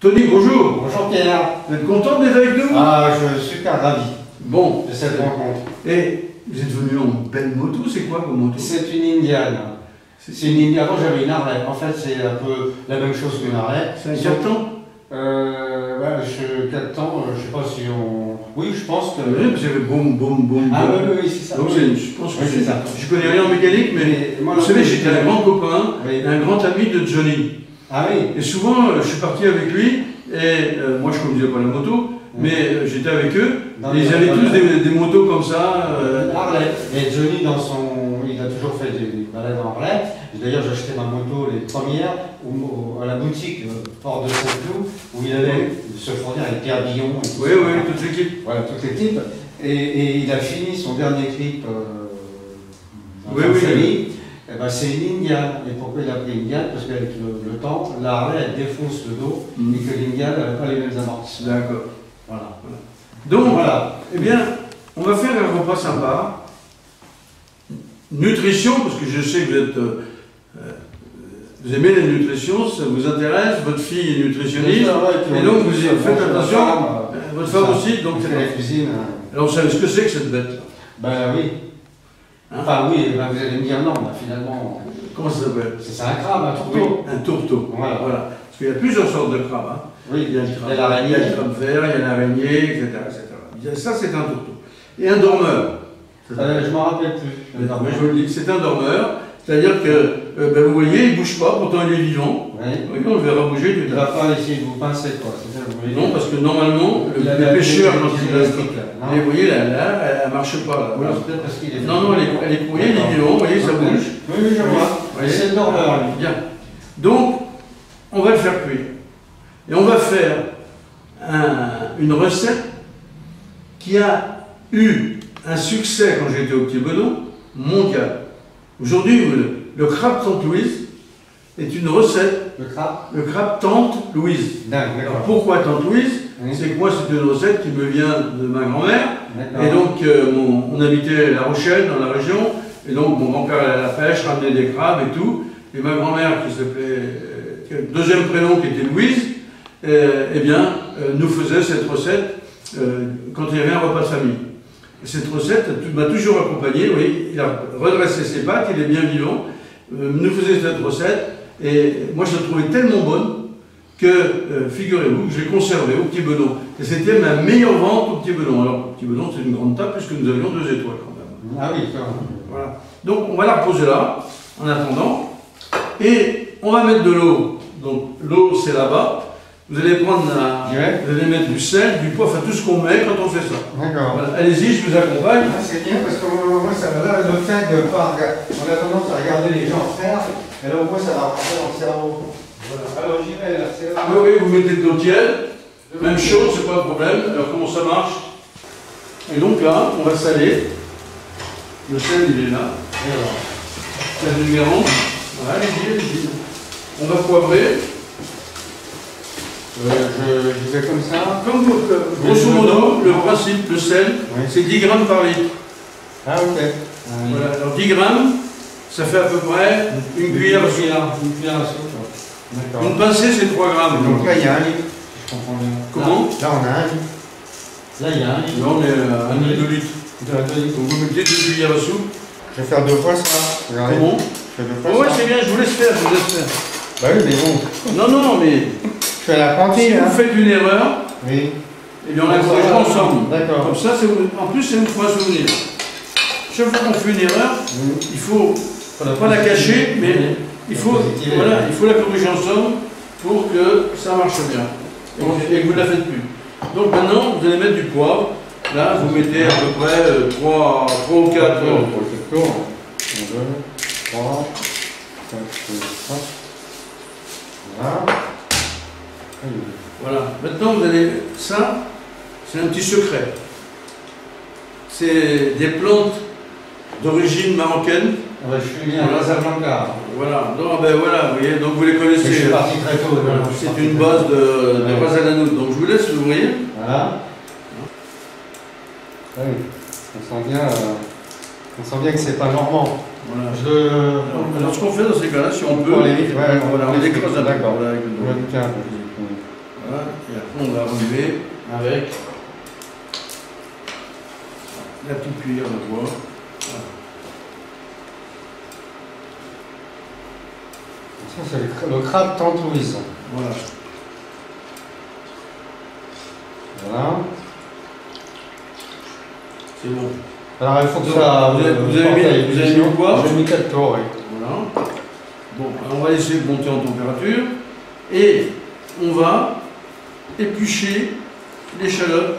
Tony, bonjour. Bonjour Pierre. Vous êtes content d'être avec nous? Ah, je suis super ravi Bon. de cette rencontre. Et vous êtes venu en belle moto, c'est quoi comme moto? C'est une Indiane. C'est une Indiane. Avant j'avais une Harley. En fait c'est un peu la même chose qu'une Harley. C'est un 4 temps? Ouais, je 4 temps, je sais pas si on... Oui, je pense que... Oui, parce qu'il y avait boum, boum, boum. Ah boum. oui, c'est ça. Donc je pense que c'est ça. Je connais rien en mécanique, mais moi, vous savez, j'étais un grand copain, oui. un grand ami de Johnny. Ah oui. Et souvent, je suis parti avec lui, et moi je ne conduisais pas la moto, mais j'étais avec eux, et ils avaient tous des motos comme ça. Harley. Et Johnny, il a toujours fait des balades en Harley. D'ailleurs, j'ai acheté ma moto, les premières, à la boutique hors de Saint-Cloud, où il allait se fournir avec Pierre Billon. Oui, toute l'équipe. Voilà, toute l'équipe. Et il a fini son dernier clip dans oui. Eh ben, c'est une Indiane. Et pourquoi il a pris une Indiane? Parce qu'avec le temps, la Harley, elle défonce le dos, et que l'Indiane n'a pas les mêmes amortissements. D'accord. Voilà. Donc, voilà. Eh bien, on va faire un repas sympa. Nutrition, parce que je sais que vous êtes... vous aimez la nutrition, ça vous intéresse, votre fille est nutritionniste, et donc vous faites attention, votre femme aussi, donc c'est la cuisine. Alors vous savez ce que c'est que cette bête-là? Ben oui. Hein? Enfin oui, ben, vous allez me dire non, ben, finalement... Comment ça s'appelle? C'est un crabe, un tourteau. Oui, un tourteau, voilà. Parce qu'il y a plusieurs sortes de crabes. Hein. Oui, il y a l'araignée. Il y a le crabe vert, il y a l'araignée, etc. Ça c'est un tourteau. Et un dormeur. Je ne m'en rappelle plus. Mais je vous le dis, c'est un dormeur. C'est-à-dire que, vous voyez, il ne bouge pas, pourtant il est vivant. Oui. Oui, on le verra bouger. Il ne va pas essayer de vous pincer, quoi. Ça, non, parce que normalement, le pêcheur, quand il vous voyez, là, elle ne marche pas. Là. Voilà. Peut-être parce qu'il est... Non, elle est courrier, il est vivant, vous voyez, ça bouge. Oui, je vois. C'est le dormeur, lui. Bien. Donc, on va le faire cuire. Et on va faire une recette qui a eu un succès quand j'étais au Petit Benon, mondial. Aujourd'hui, le crabe Tante Louise est une recette. Le crabe Tante Louise. Alors, pourquoi Tante Louise? C'est que moi, c'est une recette qui me vient de ma grand-mère. Et donc, on habitait La Rochelle, dans la région. Et donc, mon grand-père allait à la pêche, ramenait des crabes et tout. Et ma grand-mère, qui s'appelait, deuxième prénom qui était Louise, eh bien, nous faisait cette recette quand il y avait un repas de famille. Et cette recette m'a toujours accompagné, oui, il a redressé ses pattes, il est bien vivant, nous faisait cette recette, et moi je la trouvais tellement bonne que, figurez-vous, que je l'ai conservée au Petit Benon. Et c'était ma meilleure vente au Petit Benon. Alors, au Petit Benon, c'est une grande table, puisque nous avions 2 étoiles quand même. Ah oui, ça. Voilà. Donc, on va la reposer là, en attendant, et on va mettre de l'eau. Donc, l'eau, c'est là-bas. Vous allez prendre vous allez mettre du sel, du poivre, enfin tout ce qu'on met quand on fait ça. D'accord. Voilà. Allez-y, je vous accompagne. Ah, c'est bien parce que moi, ça va là, le fait de pas regarder. On a tendance à regarder les gens faire, et là, au moins, ça va rentrer dans le cerveau. Voilà. Alors, j'y vais là, c'est là. Oui, vous mettez de l'eau tiède, même chaude, c'est pas un problème. Alors, comment ça marche? Et donc là, on va saler. Le sel, il est là. Et alors. Sel du mélange. Voilà, allez-y. On va poivrer. Je vais comme ça. Comme grosso modo, le principe, le sel, c'est 10 grammes par litre. Ah, ok. Voilà, alors 10 grammes, ça fait à peu près une cuillère à soupe. Une cuillère à soupe. D'accord. Une pincée, c'est 3 grammes. Donc là, il y a un litre, si je comprends bien. Comment? Là, on a un litre. Là, il y a un litre. Là, on est à 1 litre. 2 litres. Donc vous mettez 2 cuillères à soupe. Je vais faire 2 fois ça. Regardez. Comment? Je fais 2 fois oh, ça. Oui, c'est bien, je vous laisse faire, Bah oui, mais bon. Non, mais... Je fais la pantine, si vous faites une erreur, oui. Eh bien, on la corrigera ensemble. D'accord. Comme ça, en plus, c'est une fois un souvenir. Chaque fois qu'on fait une erreur, il faut pas la cacher, mais il faut la corriger ensemble pour que ça marche bien. Et que vous ne la faites plus. Donc maintenant, vous allez mettre du poivre. Là, vous mettez à peu près 3 ou 4 tours. 1, 2, 3, 4, 5. Voilà. Voilà. Maintenant, vous allez... Ça, c'est un petit secret. C'est des plantes d'origine marocaine. Je suis bien à Casablanca. Voilà. Donc, ben voilà, vous voyez, donc vous les connaissez. Je suis parti très tôt. C'est une base de ras à la noutre. Donc je vous laisse l'ouvrir. Voilà. Oui. On sent bien que c'est pas normand. Voilà. Alors ce qu'on fait dans ces cas-là, si on peut, on les écrase un peu. D'accord. Voilà, avec le doigt. Voilà, et après on va relever avec la petite cuillère de bois. Voilà. Ça, c'est le crabe tantouise. Voilà. Voilà. C'est bon. Alors il faut que Donc, ça. vous avez mis le bois. J'ai mis 4 tours, oui. Voilà. Bon, alors on va laisser monter en température et on va éplucher l'échalote.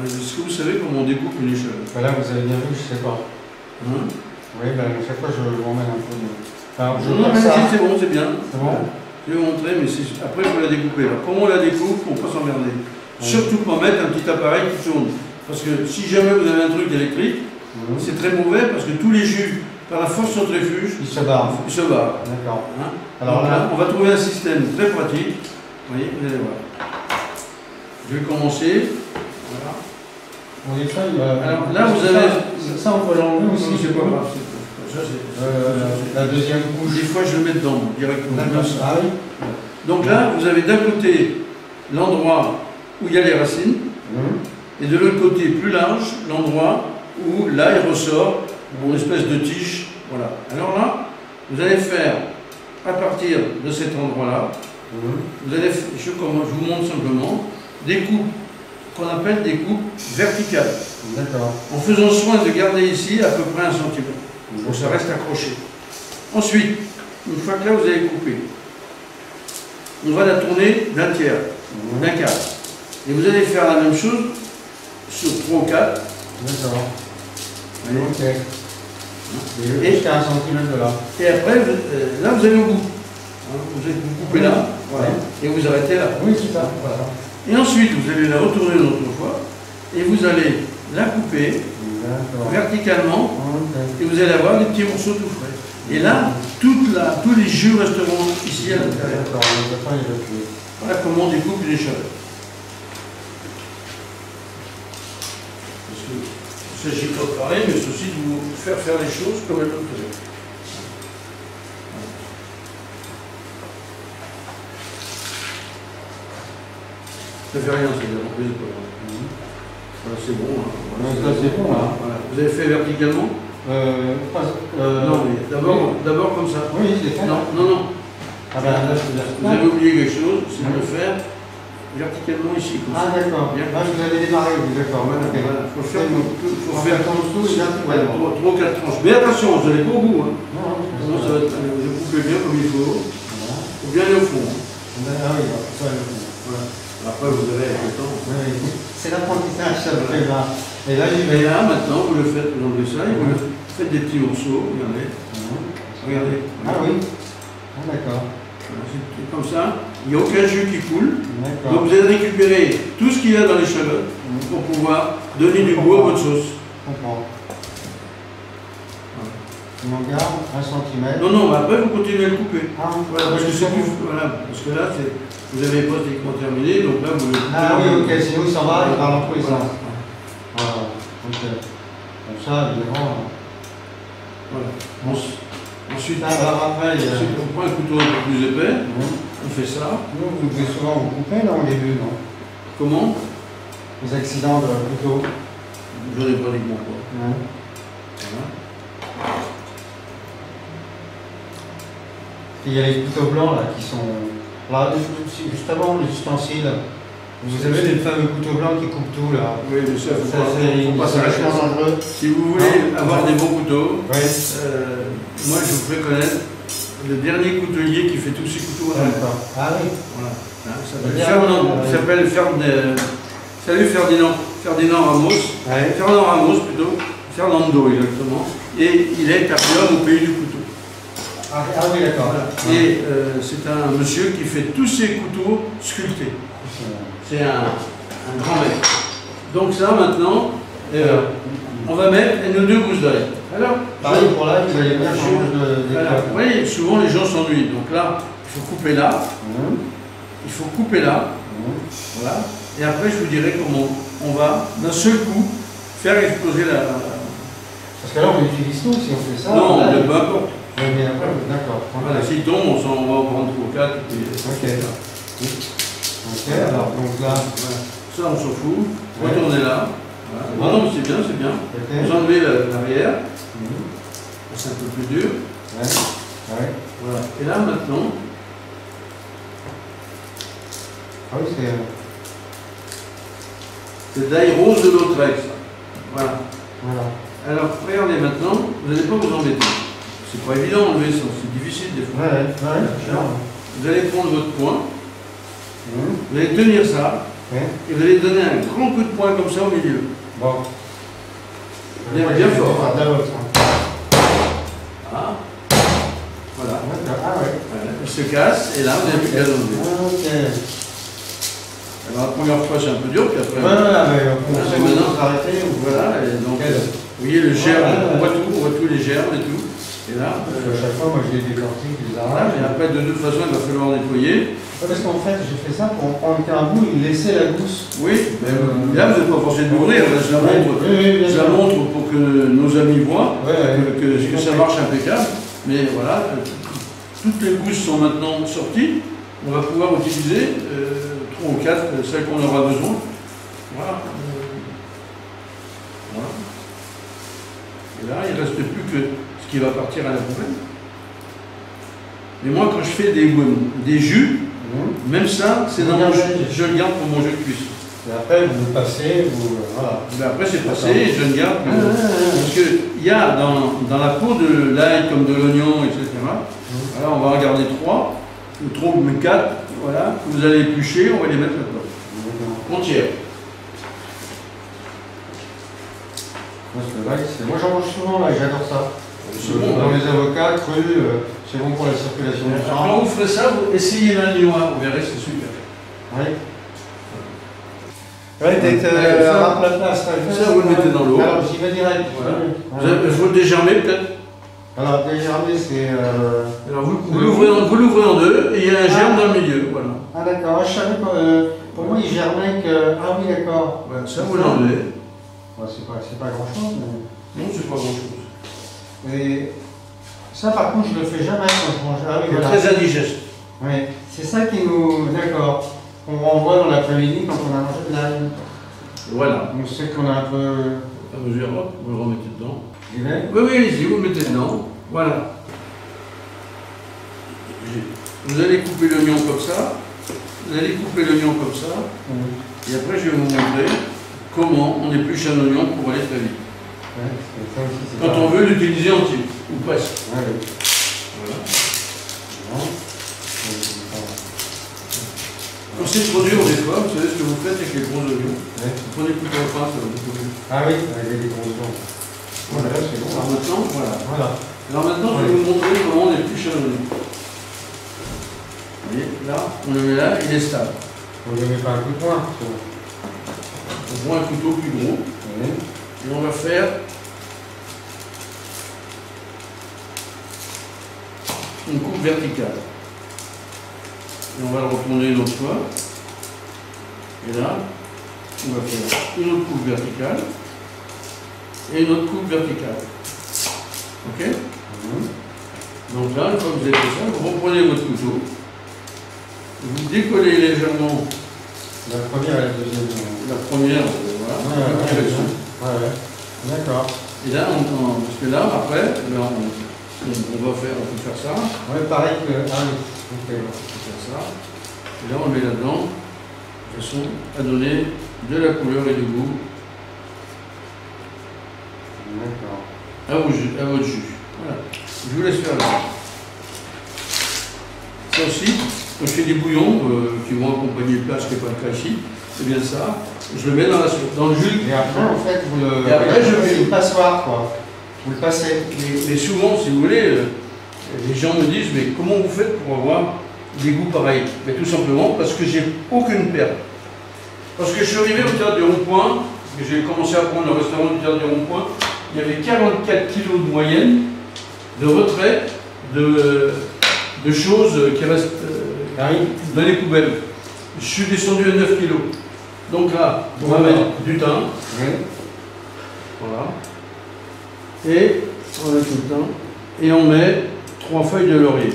Est-ce que vous savez comment on découpe une échalote? Ben là, vous avez bien vu, je sais pas. Hein? Oui, ben, à chaque fois, je m'emmène un peu. Enfin, je Non, vois ça. c'est bon, c'est bien. C'est bon. Je vais vous montrer, mais après il faut la découper. Alors, comment on la découpe pour ne pas s'emmerder? Surtout pas mettre un petit appareil qui tourne. Parce que si jamais vous avez un truc électrique, c'est très mauvais parce que tous les jus, par la force centrifuge, Il se barre. ils se barrent. D'accord. Hein? Alors Donc, là, on va trouver un système très pratique. Vous voyez, vous allez voir. Je vais commencer. Voilà. on les feuilles. Alors là, vous avez. Ça, on peut l'enlever aussi. C'est pas grave. Ça, La deuxième couche. des fois, je le mets dedans directement. D'accord. Ah oui. Donc là, vous avez d'un côté l'endroit où il y a les racines, et de l'autre côté, plus large, l'endroit où là, il ressort mon espèce de tige. Voilà. Alors là, vous allez faire, à partir de cet endroit-là, vous allez, je vous montre simplement, des coupes qu'on appelle des coupes verticales. D'accord. En faisant soin de garder ici à peu près 1 cm. Donc ça reste accroché. Ensuite, une fois que là vous avez coupé, on va la tourner d'un tiers, d'un quart. Et vous allez faire la même chose sur 3 ou 4. D'accord. Voyez. Ok. Et jusqu'à 1 cm de là. Et après, là vous allez au bout. Vous coupez là, voilà, et vous arrêtez là. Oui, c'est ça. Voilà. Et ensuite, vous allez la retourner une autre fois, et vous allez la couper verticalement, et vous allez avoir des petits morceaux tout frais. Et là, tous les jus resteront ici à l'intérieur. Voilà comment on découpe une échalote. Il ne s'agit pas de parler, mais c'est aussi de vous faire les choses comme elles le faisaient. Ça fait rien, c'est bien repris, voilà, c'est bon. Hein. Voilà, c'est bon là. Voilà. Vous avez fait verticalement? Non, mais d'abord comme ça. Oui, je l'ai fait. Non, non, non. Ah ben, là, Vous avez oublié quelque chose, c'est de le faire verticalement ici. Comme ah d'accord. Ah, vous avez démarré, oui, d'accord. Voilà, Okay. voilà. Faut faire comme tout, il y a 3 ou 4 tranches. Mais attention, vous n'allez pas au bout. Hein. Non, Sinon, ça va être, vous coupez bien comme il faut. Voilà. Faut bien aller au fond. Ah oui, ça va. Voilà. Après, vous avez avec le temps. Oui. C'est l'apprentissage, ça me fait mal. Et là, Et là, maintenant, vous le faites, vous enlevez ça, et vous le faites des petits morceaux. Regardez. Regardez. Ah oui. Ah, d'accord. C'est comme ça. Il n'y a aucun jus qui coule. Donc D'accord. vous allez récupérer tout ce qu'il y a dans l'échalote pour pouvoir donner du goût à votre sauce. Je comprends. On en garde 1 cm. Non, non, après vous continuez à le couper. Ah, Voilà, parce que c'est plus. Voilà, parce que là, vous avez pratiquement terminé, donc là vous le coupez. Ah oui, ok, sinon il s'en va, il va dans tous les Voilà. sens. Voilà. Ok. Comme ça, évidemment. Voilà. Ensuite, Alors après, il y a... ensuite, on prend un couteau un peu plus épais, on fait ça. Vous devez souvent vous couper là au début, non? Comment? Les accidents de couteau. J'en ai pratiquement pas. Ouais. Voilà. Il y a les couteaux blancs là qui sont. Là, justement, les ustensiles. Vous avez les fameux couteaux blancs qui coupent tout là. Oui, mais ça, Ça, c'est vachement dangereux. Si vous voulez avoir des bons couteaux, Oui. moi je vous fais connaître le dernier coutelier qui fait tous ces couteaux à la main. D'accord. Ah oui. Voilà. Hein, Le il s'appelle salut Ferdinand Ramos. Ouais. Fernand Ramos plutôt. Fernando exactement. Et il est cardiologue au pays du couteau. Ah oui, d'accord. Voilà. Et c'est un monsieur qui fait tous ces couteaux sculptés. C'est un grand mec. Donc ça maintenant, on va mettre nos 2 gousses d'ail. Alors, pareil pour là, vous allez bien changer de voilà. Vous voyez, souvent les gens s'ennuient. Donc là, il faut couper là. Il faut couper là. Voilà. Et après, je vous dirai comment on va, d'un seul coup, faire exploser la... Parce que là, on utilise tout si on fait ça. Non, là, peu importe. mais après, d'accord. Voilà, s'il tombe, on va en prendre 3 ou 4. Et puis... Ok. Ok, alors donc là... Voilà. Ça, on s'en fout. Retournez là. Voilà. Non, mais c'est bien, c'est bien. Okay. Vous enlevez l'arrière. C'est un peu plus dur. Ouais. Voilà. Et là, maintenant... Ah oui, c'est d'ail rose de Lautrec. Voilà. Voilà. Alors, regardez maintenant, vous n'allez pas vous embêter. C'est pas évident d'enlever ça, c'est difficile des fois. Vous allez prendre votre poing, vous allez tenir ça, et vous allez donner un grand coup de poing comme ça au milieu. Bon. Bien fort. Ah. Voilà. Ah ouais. Voilà. Il se casse, et là, vous n'avez plus qu'à l'enlever. Ok. Alors, la première fois, c'est un peu dur, puis après... Voilà, mais on sait maintenant s'arrêter. Voilà, et donc, vous voyez le germe, on voit tous les germes et tout. Et là, à chaque fois, moi, je les décortique, je les voilà, arrache. et après, de toute façon, il va falloir nettoyer. Parce qu'en fait, j'ai fait ça pour prendre qu'un bout et laisser la gousse. Oui, mais là, vous n'êtes pas forcé de l'ouvrir. Là, je la montre pour que nos amis voient que ça marche impeccable. Mais voilà, toutes les gousses sont maintenant sorties. On va pouvoir utiliser 3 ou 4, celles qu'on aura besoin. Voilà. Voilà. Et là, il ne reste plus que ce qui va partir à la poubelle. Mais moi, quand je fais des jus, même ça, c'est dans mon jus. Je le garde pour mon jus de cuisson. Et après, vous le passez, voilà. Mais après, c'est passé et je le garde. Parce qu'il y a dans la peau de l'ail, comme de l'oignon, etc. Voilà, on va en garder 3, ou 3 ou 4, voilà, que vous allez éplucher, on va les mettre là-dedans. Entière. Moi, j'en mange souvent, là, j'adore ça. Dans les avocats, crus, c'est bon pour la circulation du sang. Quand vous ferez ça, vous essayez l'agnois, vous verrez, c'est super. Oui. Oui, ça, vous le mettez dans l'eau. Alors, j'y vais direct. Voilà. Je vous le dégermez peut-être. Alors, dégermer, c'est... Alors, vous l'ouvrez en deux et il y a un germe dans le milieu. Voilà. Ah, d'accord. Je savais que... Pour moi, il germait que... Ah oui, d'accord. Ouais, ça, vous l'enlevez. Ouais, c'est pas grand-chose, mais... Non, c'est pas grand-chose. Et ça, par contre, je le fais jamais quand je mange. Ah, oui, voilà. Très indigeste. Oui, c'est ça qui nous... D'accord. On renvoie dans l'après-midi quand on a mangé de l'ail. Voilà. On sait qu'on a un peu... À mesure, hop, vous le remettez dedans. Du lait. Oui, oui, allez-y, vous le mettez dedans. Voilà. Vous allez couper l'oignon comme ça. Vous allez couper l'oignon comme ça. Et après, je vais vous montrer comment on épluche un oignon pour aller très vite. Ouais, ça aussi, quand on veut l'utiliser entier, ou presque. Ouais, oui. Voilà. Non. Quand c'est trop dur des fois, vous savez ce que vous faites avec les gros oignons. Ouais. Vous prenez plus de pain, ça va beaucoup mieux. Ah oui, avec les gros oignons. Voilà, c'est bon. Alors maintenant, Voilà. Alors maintenant, je vais vous montrer comment on épluche un oignon. Vous voyez, là, on le met là, il est stable. On ne met pas un coup de poing. On prend un couteau plus gros. Oui. Et on va faire une coupe verticale. Et on va le retourner une autre fois. Et là, on va faire une autre coupe verticale et une autre coupe verticale. Ok? Donc là, une fois que vous avez fait ça, vous reprenez votre couteau, vous décollez légèrement La première et la deuxième. la première, voilà. Ouais. D'accord. Et là, parce que là, après, là, on peut faire ça. Ouais, pareil que. Ah oui. Ok. On peut faire ça. Et là, on le met là-dedans, de façon à donner de la couleur et du goût D'accord. à votre jus. Voilà. Je vous laisse faire là. Ça aussi, quand je fais des bouillons qui vont accompagner le plat, ce qui n'est pas le cas ici, c'est bien ça. Je le mets dans le jus. Et après, en fait, vous le. Et après, je mets une passoire, quoi. Vous le passez. Mais souvent, si vous voulez, les gens me disent, mais comment vous faites pour avoir des goûts pareils? Mais tout simplement parce que j'ai aucune perte. Parce que je suis arrivé au théâtre du Rond-Point, j'ai commencé à prendre le restaurant du théâtre du Rond-Point, il y avait 44 kilos de moyenne de retrait de choses qui restent dans les poubelles. Je suis descendu à 9 kg. Donc là, on va mettre du thym. Oui. Voilà. Et on met tout le thym. Et on met 3 feuilles de laurier.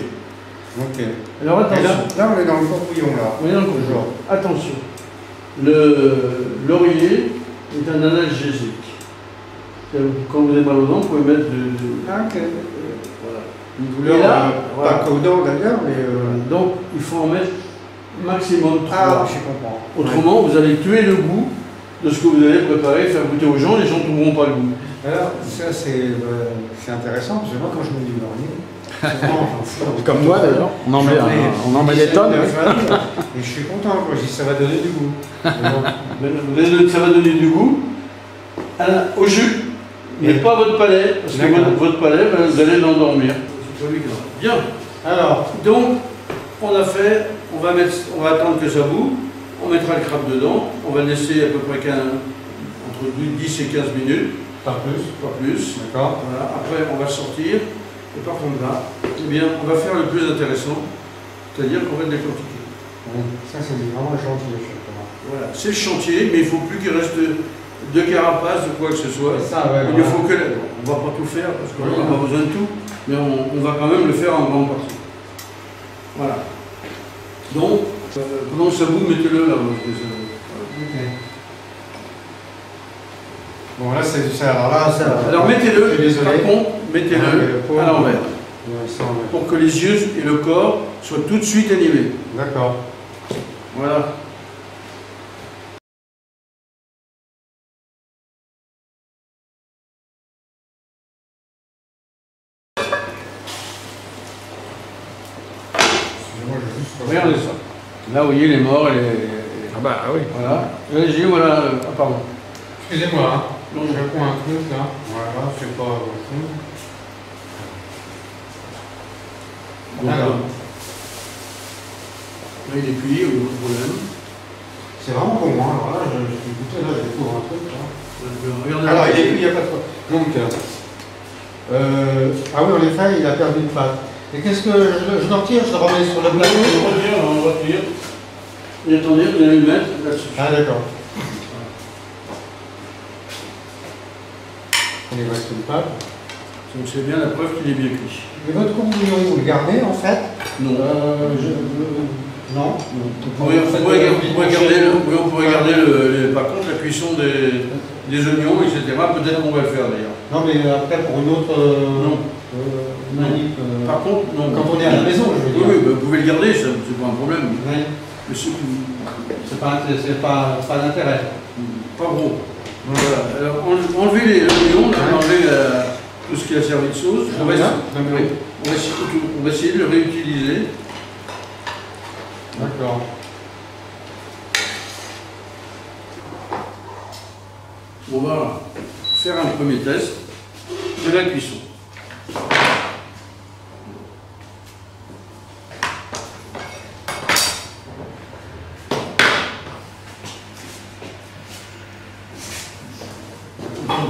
Ok. Alors attention. Là, on est dans le courbouillon là. On est dans le courbouillon. Attention. Le laurier est un analgésique. Quand vous avez mal aux dents, vous pouvez mettre Ah, ok. voilà. Une douleur, là, pas qu'aux dents d'ailleurs, mais. Donc il faut en mettre maximum 3. Ah, je comprends. Autrement, vous allez tuer le goût de ce que vous allez préparer, faire goûter aux gens, les gens ne trouveront pas le goût. Alors, ça c'est intéressant, parce que moi quand je mets du laurier, Comme toi d'ailleurs, on en met des tonnes. Et je suis content, quoi. Je dis ça va donner du goût. Ça va donner du goût au jus, mais pas à votre palais, parce que votre palais, vous allez l'endormir. Bien. Alors, donc, on a fait, on va attendre que ça boue, on mettra le crabe dedans, on va le laisser à peu près entre 10 et 15 minutes. pas plus. Pas plus. D'accord. Voilà. Après, on va sortir, et par contre là, eh bien, on va faire le plus intéressant, c'est-à-dire qu'on va le décortiquer. Ça, c'est vraiment gentil. Voilà, c'est le chantier, mais il ne faut plus qu'il reste de carapace, de quoi que ce soit. Ça, ouais, il ne faut que on ne va pas tout faire, parce qu'on n'a pas besoin de tout, mais on va quand même le faire en grande partie. Voilà. Donc, pendant que ça bout, mettez-le là. Ok. Bon, là, c'est du cerf. Alors, mettez-le, par contre, mettez-le à l'envers. Pour que les yeux et le corps soient tout de suite animés. D'accord. Voilà. Regardez ça. Là, vous voyez, il est mort. Ah bah oui. Voilà. Allez-y, voilà. Ah, pardon. Excusez-moi, hein. Non, Je réponds à un truc là. Voilà, je sais pas. Alors. Là, il est cuit, aucun problème. C'est vraiment pour moi. Alors là, je suis goûté, là, je découvre un truc. Là. Regardez. Alors, il est cuit, il n'y a pas de quoi. Donc, ah oui, en effet, il a perdu une patte. Et qu'est-ce que je le retire, je le remets sur le plateau? On retire. Et attendez, vous allez le mettre là-dessus. Ah, d'accord. Il reste une patte. Donc c'est bien la preuve qu'il est bien cuit. Et votre courbouillon, vous le gardez en fait? Non. Non. On pourrait garder par contre la cuisson des oignons, etc. Peut-être qu'on va le faire d'ailleurs. Non, mais après pour une autre manip. Par contre, non. Quand on est à la maison, je veux dire. Oui, vous pouvez le garder, c'est pas un problème. Oui. Mais C'est pas d'intérêt. Pas gros. Voilà. Alors, enlevez les oignons, enlevez tout ce qui a servi de sauce. On va essayer de le réutiliser. D'accord. On va faire un premier test de la cuisson.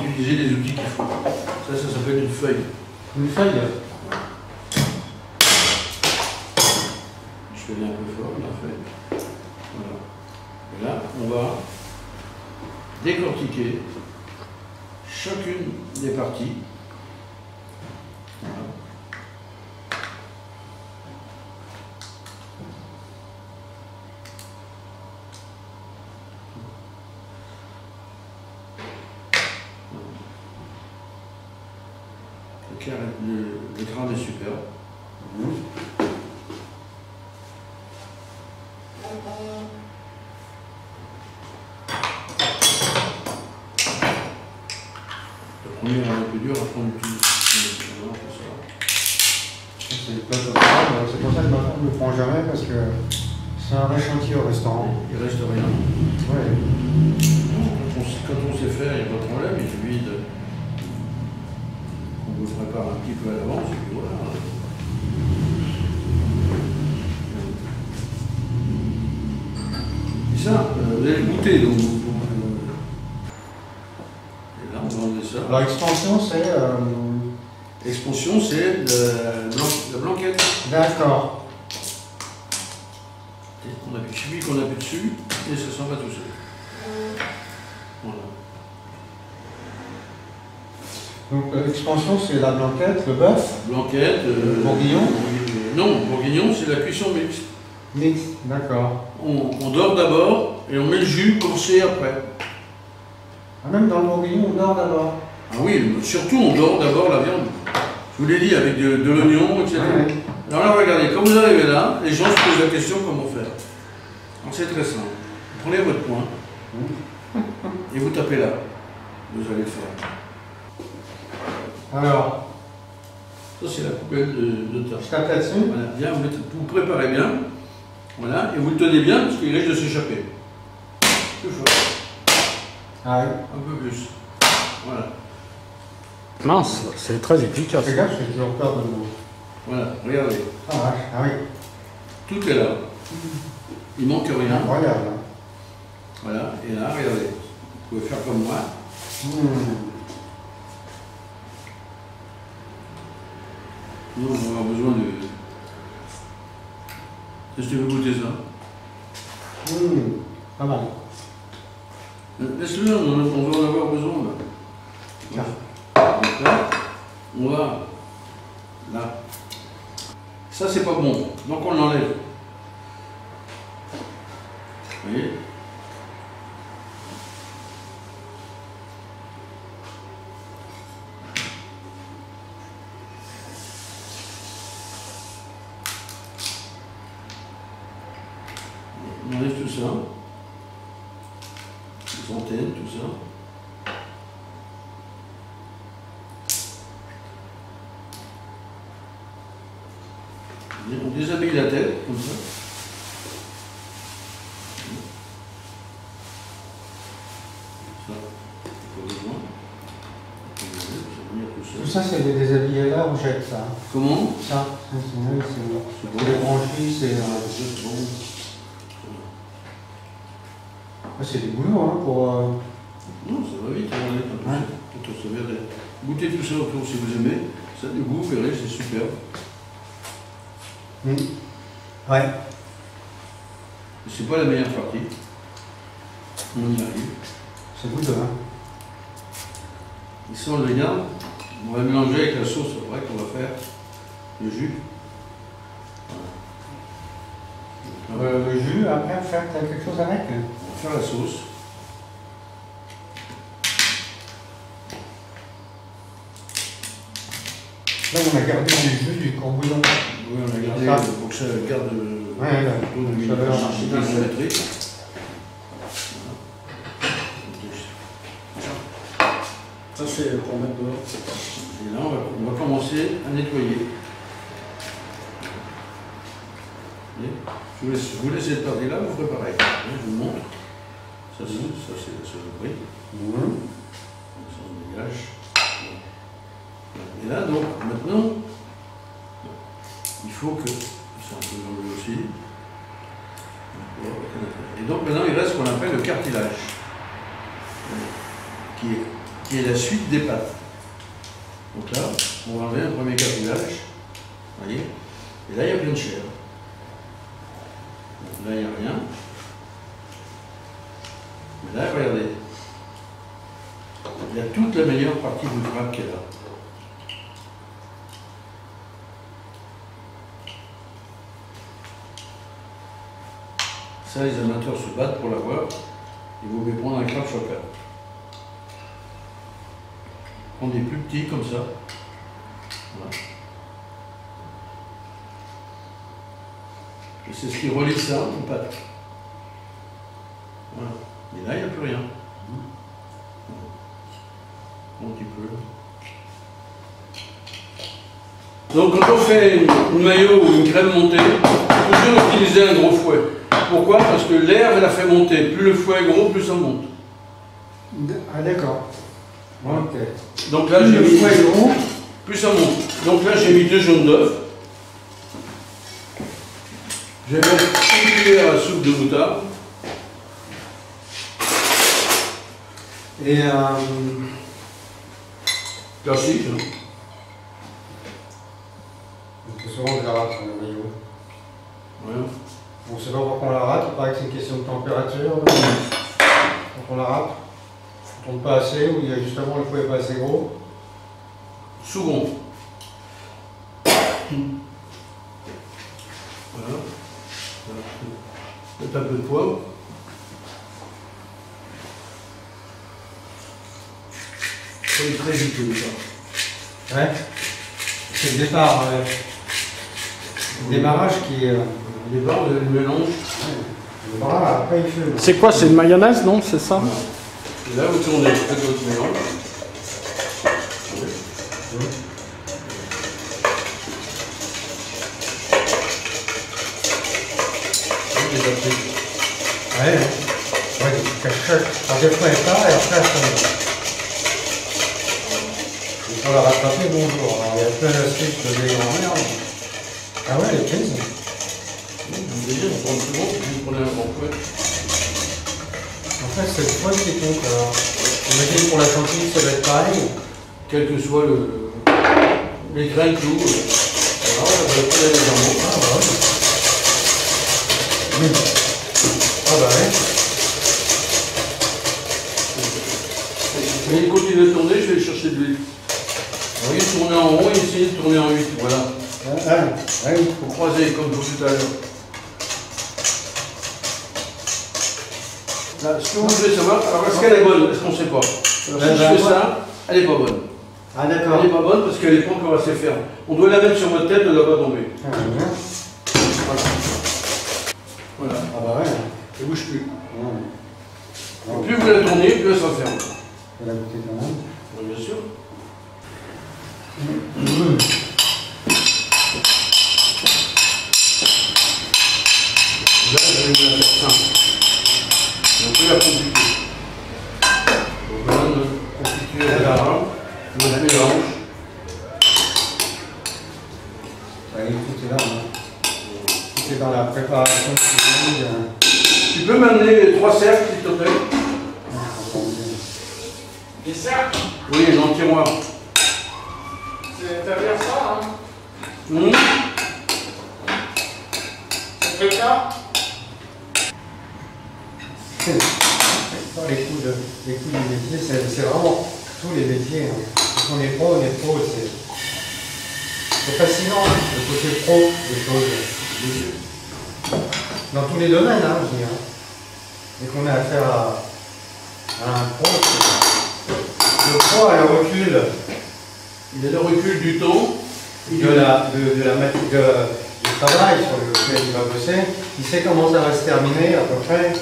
Utiliser les outils qu'il faut. Ça s'appelle une feuille. Une feuille. Je fais bien un peu fort, la feuille. Voilà. Et là, on va décortiquer chacune des parties. Voilà. Le crâne est super. Le premier est un peu dur, après on utilise. C'est le plat total. C'est pour ça que ma femme ne le prend jamais parce que c'est un vrai chantier au restaurant. Il reste rien. Ouais. Quand on sait faire, il n'y a pas de problème, il suffit de. On vous prépare un petit peu à l'avance et puis voilà. Et ça, vous allez le goûter donc. Et là, on va enlever ça. Alors, expansion, c'est. L'expansion, c'est la blanquette. D'accord. Et on appuie Il suffit qu'on appuie dessus et ça s'en va tout seul. Voilà. Donc l'expansion, c'est la blanquette, le bœuf, Blanquette. Bourguignon. Non, bourguignon, c'est la cuisson mixte. Mixte, d'accord. On dort d'abord et on met le jus corsé après. Ah, même dans le bourguignon, on dort d'abord. Ah oui, surtout on dort d'abord la viande. Je vous l'ai dit, avec de l'oignon, etc. Ouais. Alors là, regardez, quand vous arrivez là, les gens se posent la question comment faire. Alors c'est très simple. Vous prenez votre poing et vous tapez là. Vous allez le faire. Alors, Ça, c'est la poubelle de je tasse. tape là-dessus. Voilà, bien, vous préparez bien. Voilà, et vous le tenez bien parce qu'il risque de s'échapper. Plus fort. Ah oui. Un peu plus. Voilà. Mince, c'est très efficace. Fais gaffe, j'ai toujours peur de l'eau. Voilà, regardez. Ah vache, ah oui. Tout est là. Il manque rien. Incroyable. Hein. Voilà, et là, regardez. Vous pouvez faire comme moi. Nous, on va avoir besoin de. Est-ce que tu veux goûter ça? Pas mal. Laisse-le, on va en avoir besoin là. Tiens. Donc là, on va. Là. Ça, c'est pas bon. Donc on l'enlève. Vous voyez? On enlève tout ça. Les antennes, tout ça. On déshabille la tête, comme ça. Ça, pas besoin. Tout ça, c'est des déshabillés là, on jette ça. Comment? Ça, c'est des branchies, c'est. C'est du boulot, hein, pour. Non, ça va vite, on est quand on se verrait. Goûtez tout ça autour si vous aimez. Ça a du goût, vous verrez, c'est super. Ouais. C'est pas la meilleure partie. On y arrive. C'est goûteux, hein. Et ça, on le regarde. On va mélanger avec la sauce après qu'on va faire. Le jus. Voilà. Le jus, après, faire quelque chose avec. On va faire la sauce. Là, on a gardé du jus du courbouillon. Oui, on a gardé Ça. pour que ça garde Ouais, l'eau ça va de marcher bien. millimétrique. Ça, c'est pour mettre dehors. Et là, on va commencer à nettoyer. Je vous laisse cette partie-là, vous ferez pareil. Je vous montre. Ça, c'est le bruit. Ça, on dégage. Et là, donc, maintenant, il faut que. Ça, on peut l'enlever aussi. Et donc, maintenant, il reste ce qu'on appelle le cartilage, qui est la suite des pâtes. Donc là, on va enlever un premier cartilage. Vous voyez? Et là, il y a plein de chair. Donc là, il n'y a rien. Mais là, regardez. Il y a toute la meilleure partie du crabe qui est là. Ça, les amateurs se battent pour l'avoir. Il vaut mieux prendre un crabe chopper. Prendre des plus petits comme ça. Voilà. Et c'est ce qui relie ça aux pâtes. Voilà. Et là, il n'y a plus rien. Un petit peu. Donc quand on fait une maillot ou une crème montée, il faut toujours utiliser un gros fouet. Pourquoi? Parce que l'air elle la fait monter. Plus le fouet est gros, plus ça monte. Ah, d'accord. Ok. Donc là, Plus j'ai le mis, fouet est gros, plus ça monte. Donc là, j'ai mis 2 jaunes d'œufs. Je vais mettre une cuillère à soupe de moutarde. et Classique. Hein. c'est souvent de la rate sur le maillot. Voilà. On ne sait pas pourquoi on la rate, il paraît que c'est une question de température. Quand on la rate, on ne tourne pas assez, ou il y a justement le fouet n'est pas assez gros. Second. Voilà. Un peu de poivre. Il faut très vite le départ. Ouais. C'est le départ. Le démarrage qui est. Le départ, le mélange. Le bras, après il fait. C'est quoi? C'est une mayonnaise, non? C'est ça? Et là, vous tournez, faites votre mélange. Ouais, des fois elle part et après elle tombe. Il faut la rattraper, bonjour. Alors, il y a plein d'astuces de des grands-mères. Ah ouais, elle est prise. Déjà, vous prenez tout le monde, vous prenez un grand fouet. En fait, c'est le poil qui compte. J'imagine pour la chantilly, ça va être pareil. Quel que soit les grains, tout. Alors, on va le prendre légèrement. Ah bah ouais. Ah bah ouais. Et il continue de tourner, je vais chercher de l'huile. Vous voyez, tourner en rond et essayer de tourner en 8. Voilà. Ouais. Il faut croiser comme tout à l'heure. Là, ce que vous voulez savoir, alors est-ce qu'elle est bonne? Est-ce qu'on ne sait pas? Alors, si je fais ça, elle n'est pas bonne. Ah d'accord. Elle n'est pas bonne parce qu'elle n'est pas encore assez ferme. On doit la mettre sur votre tête, elle ne doit pas tomber. Voilà. Voilà. Ah bah ouais. Elle ne bouge plus. Ouais. Plus vous la tournez, plus elle sera ferme. Elle a goûté quand même. Oui, bien sûr. Là, vous allez vous la faire simple. Et on peut la compliquer. Donc là, notre confiture est là, notre mélange. Ouais, tout est là. Tout est dans la préparation cuisine. Tu peux m'amener 3 cercles, s'il te plaît? Des cercles? Oui, dans le tiroir. T'as bien ça, hein? C'est le cas? Les coups du métier, c'est vraiment tous les métiers. Hein. Quand on est pro, c'est fascinant le côté pro des choses. Dans tous les domaines, hein, je dis. Hein. Dès qu'on a affaire à un pro, le pro a le recul. Il a le recul du temps. Du travail sur lequel il va bosser. Il sait comment ça va se terminer à peu près.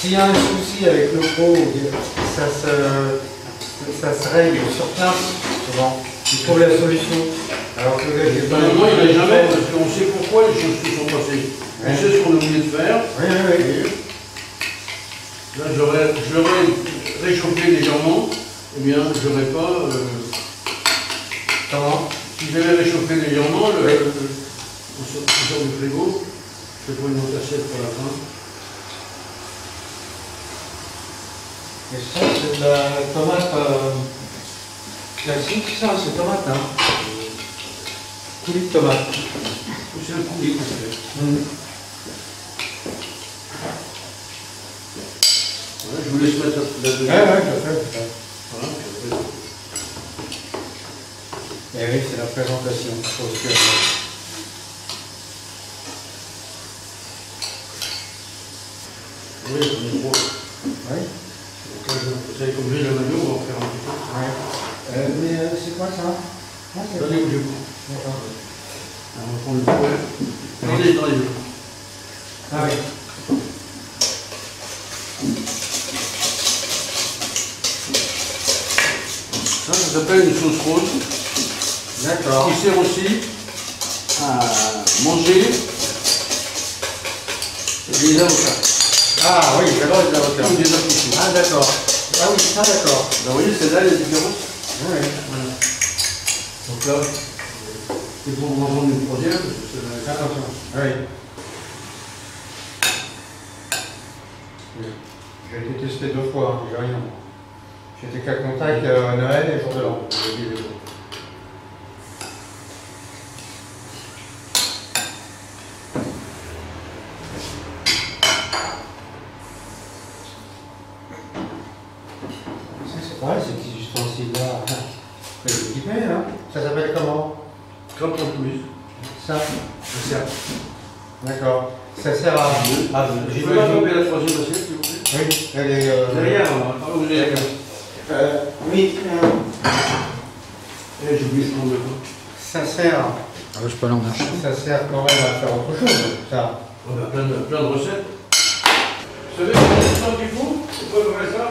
S'il y a un souci avec le pro, ça se règle sur place, souvent. Il trouve la solution. Alors que le gars, Normalement, il n'a jamais, parce qu'on sait pourquoi les choses se sont passées. On Ouais. sait ce qu'on a oublié de faire. Oui. Là, je l'aurais réchauffé légèrement, eh bien, je n'aurais pas. Comment? Si j'avais réchauffé légèrement, on sort du frigo, je vais prendre une autre assiette pour la fin. Et ça, c'est de la tomate classique, ça, c'est tomate, hein? Coulis de tomate. C'est un coulis qu'on fait. Voilà, je vous laisse mettre la deuxième. Ouais, tout à fait. Voilà, puis après. Et oui, c'est la présentation. Oui, on est trop. Oui. Vous savez, comme j'ai le maillot, on va en faire un petit peu. Ouais. Mais c'est quoi ça? Attendez, où je prends. D'accord. On va prendre le fouet. Attendez, attendez. Ah oui. Ça s'appelle une sauce rose. D'accord. Qui sert aussi à manger des avocats. Ah oui, j'adore les avocats. Ou des artichauts. Ah d'accord. Ah oui, ça d'accord. Vous voyez, celle-là, la différence. Oui. Voilà. Donc là, il faut en prendre une troisième. Parce que c'est la... Attention. Oui. J'ai été testé 2 fois, hein, j'ai rien. J'étais qu'à contact Noël et jour de l'an. C'est pareil, ces petits ustensiles-là. Faut les équiper, hein. Ça s'appelle comment? Comme ton plus. Ça. Ça sert. D'accord. Ça sert à. Je peux pas tomber la troisième assiette, s'il vous plaît? Oui, elle est. Derrière, on va pas ouvrir la carte. Oui, Eh, j'ai oublié de prendre le temps. ça sert. Ah, je peux aller en acheter. Ça sert quand même à faire autre chose, ça. On a plein de recettes. Vous savez combien de temps qu'il faut? Pourquoi vous faites ça?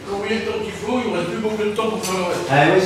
Combien de temps qu'il faut? Il ne reste plus beaucoup de temps pour faire le reste. Ah, oui.